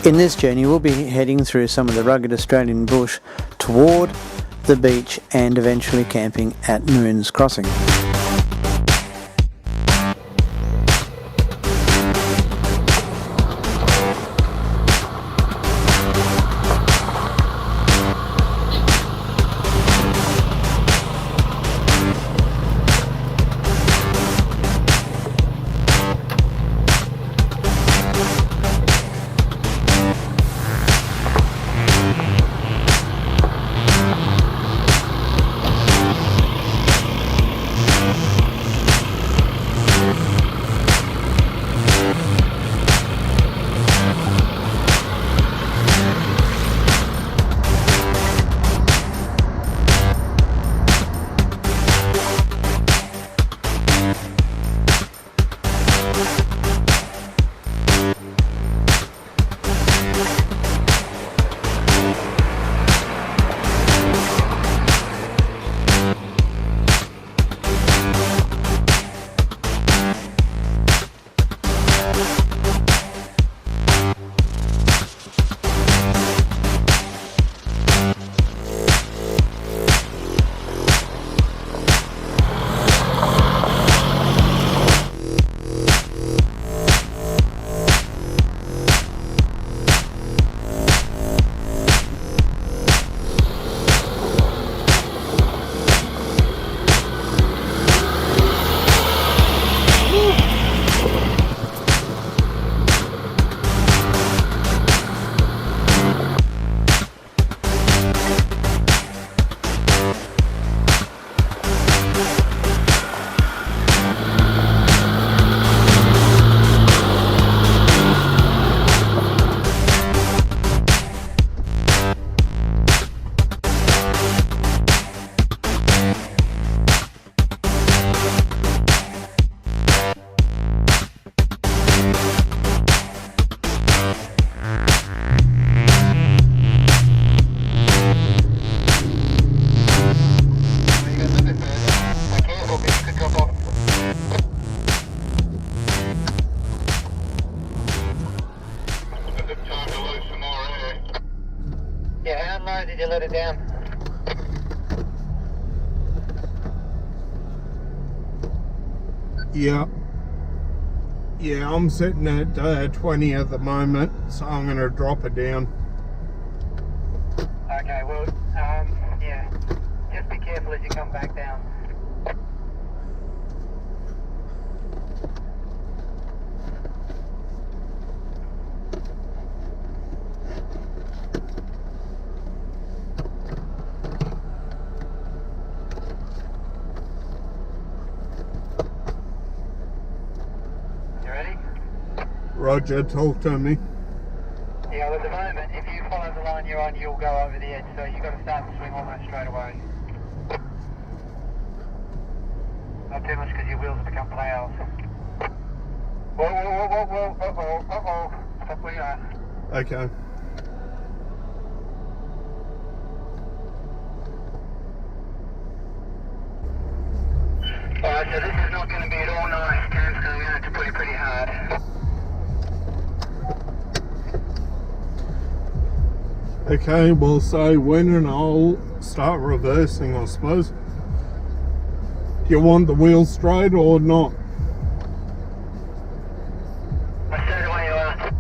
In this journey we'll be heading through some of the rugged Australian bush toward the beach and eventually camping at Moon's Crossing. Did you let it down? Yeah, I'm sitting at 20 at the moment, so I'm going to drop it down. Okay, well, yeah, just be careful as you come back down. Roger, talk to me. Yeah, well, at the moment, if you follow the line you're on, you'll go over the edge, so you've got to start to swing almost straight away. Not too much because your wheels become plows. Whoa, whoa, whoa, whoa, whoa, uh-oh. Stop where you are. Okay. Alright, so this is not going to be at all nice. Cam's going to have to push pretty hard. Okay, well, so when and I'll start reversing, I suppose. Do you want the wheels straight or not? I'll stay the way you are.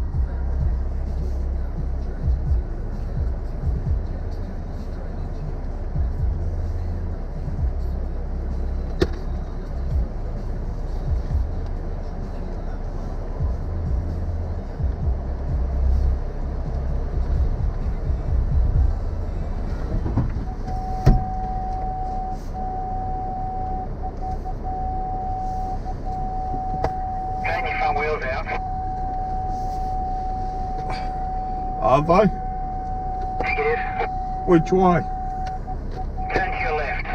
Wheels out. Are they? Negative. Which way? Turn to your left.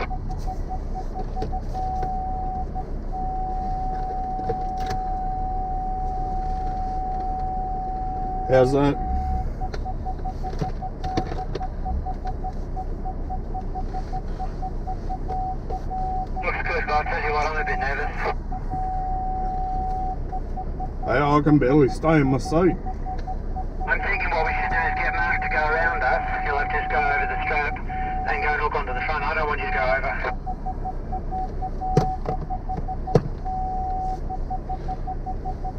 How's that? Looks good, but I'll tell you what, I'm a bit nervous. Hey, I can barely stay in my seat. I'm thinking what just go over the strap and go and hook onto the front. I don't want you to go over.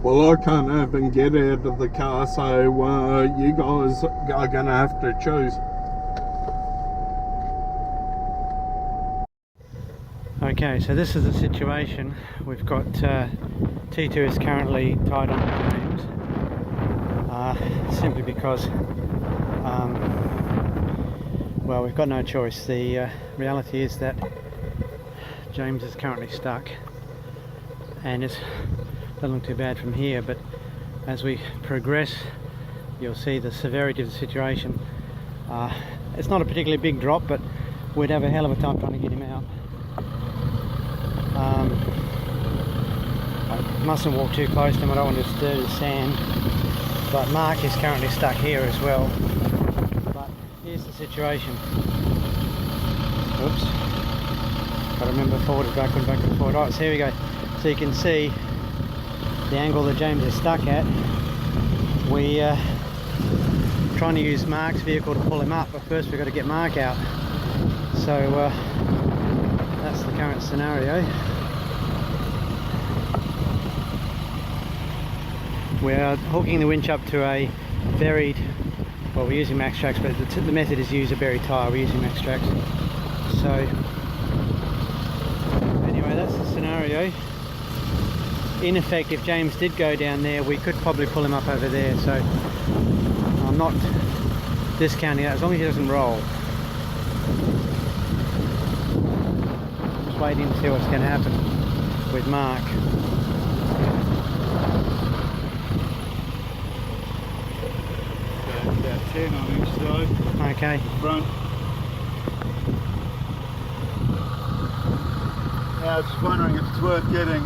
Well, I can't even get out of the car, so you guys are going to have to choose. Okay, so this is the situation. We've got T2 is currently tied on to James, simply because well, we've got no choice. The reality is that James is currently stuck, and it's doesn't look too bad from here, but as we progress you'll see the severity of the situation. It's not a particularly big drop, but we'd have a hell of a time trying to get him out. I mustn't walk too close to him, I don't want to disturb the sand, but Mark is currently stuck here as well. But here's the situation. Oops, got to remember forward and backward, backward, forward. Right, so here we go. So you can see the angle that James is stuck at. We trying to use Mark's vehicle to pull him up, but first we've got to get Mark out. So that's the current scenario. We're hooking the winch up to a buried, well, we're using max tracks, but the method is to use a buried tyre. We're using max tracks. So anyway, that's the scenario. In effect, if James did go down there, we could probably pull him up over there, so I'm not discounting that as long as he doesn't roll. Just waiting to see what's going to happen with Mark. About 10 on each side. Okay. Front. Now I was just wondering if it's worth getting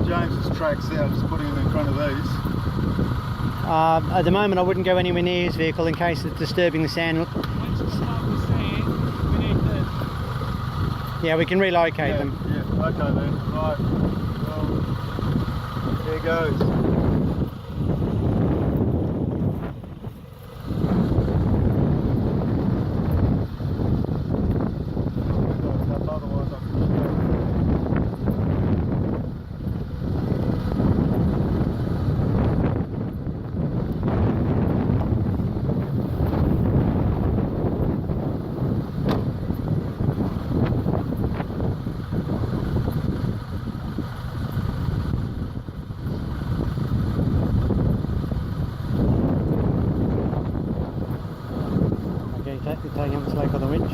James's tracks out, just putting them in front of these. At the moment I wouldn't go anywhere near his vehicle in case it's disturbing the sand. Once you start the sand, we need to... Yeah, we can relocate them. Yeah, okay then. Right. Well, here goes. You're taking up the slack on the winch.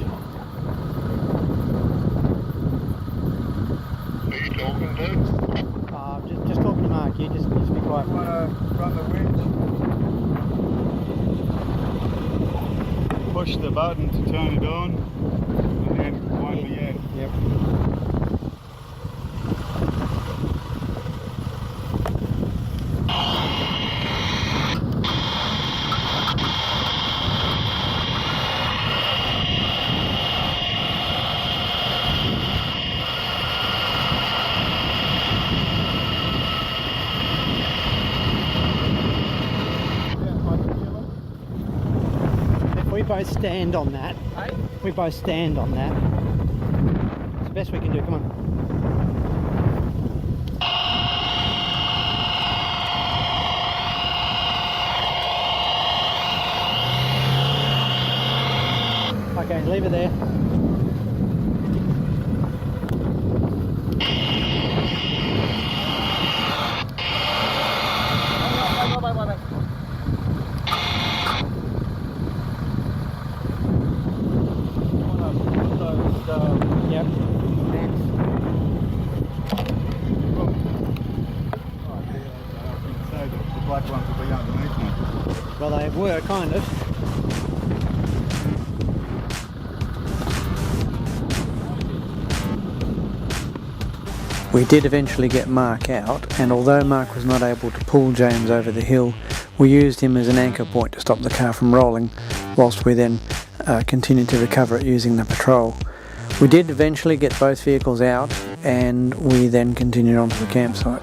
Who are you talking to? Just talking to Mark. You just be quiet. You want to run the winch, push the button to turn it on, and then wind the end. Yep. We both stand on that. Hey? We both stand on that. It's the best we can do. Come on. Okay, leave it there. Yep. The black ones will be underneath me. Well, they were kind of. We did eventually get Mark out, and although Mark was not able to pull James over the hill, we used him as an anchor point to stop the car from rolling, whilst we then continued to recover it using the patrol. We did eventually get both vehicles out, and we then continued on to the campsite.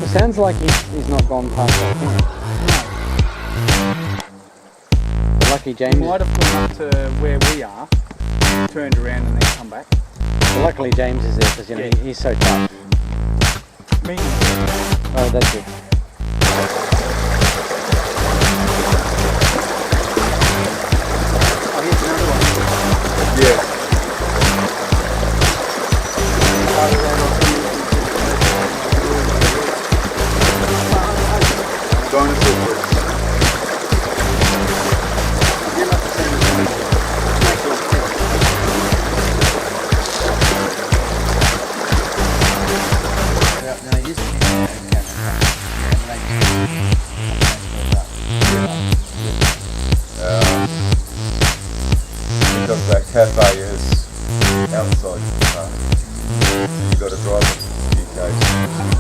sounds like he's not gone past that point. But lucky James. He might have gone up to where we are, turned around and then come back. Well, luckily James is there because you know he's so tough. Me. Oh, that's it. Oh, here's another one. Yeah. Dinosaur. Because that cafe is outside the park. You've got to drive a few k's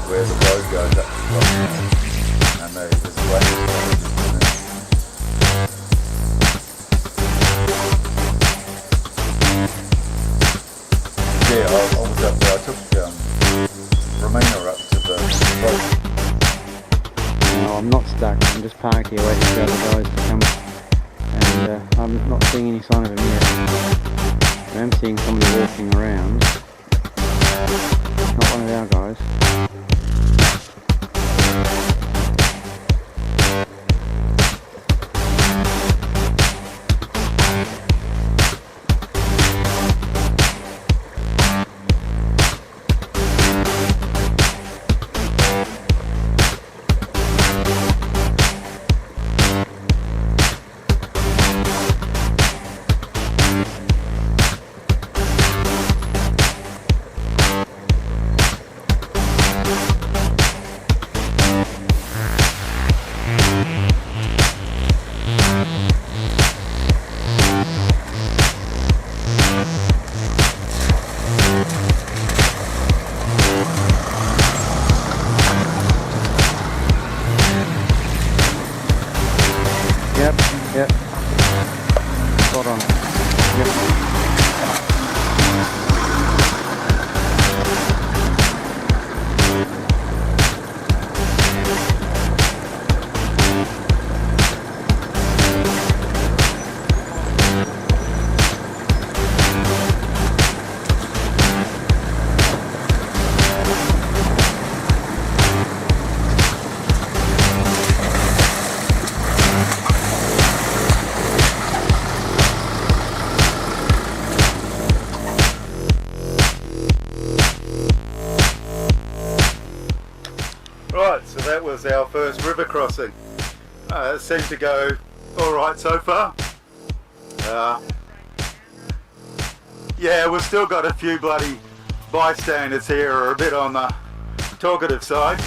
where the road goes up to the top. And there's a way. Yeah, I was up there. I took Romina up to the road. No, I'm not stuck. I'm just parked here waiting for the other guys to come. And I'm not seeing any sign of him yet. I am seeing somebody walking around. Not one of our guys. Yep. Spot on. Yep. Right, so that was our first river crossing. It seemed to go alright so far. Yeah, we've still got a few bloody bystanders here who are a bit on the talkative side.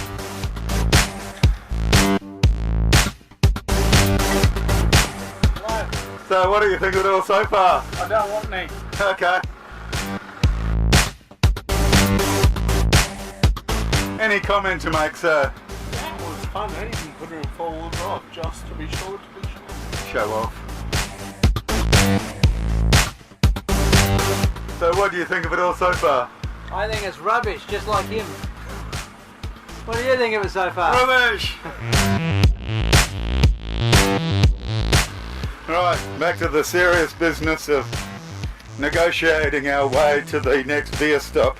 So what do you think of it all so far? I don't want any. Okay. Any comment to make, sir? That was fun, eh? You put her in four-wheel drive just to be sure. Show off. So what do you think of it all so far? I think it's rubbish, just like him. What do you think of it so far? Rubbish! Right, back to the serious business of negotiating our way to the next beer stop.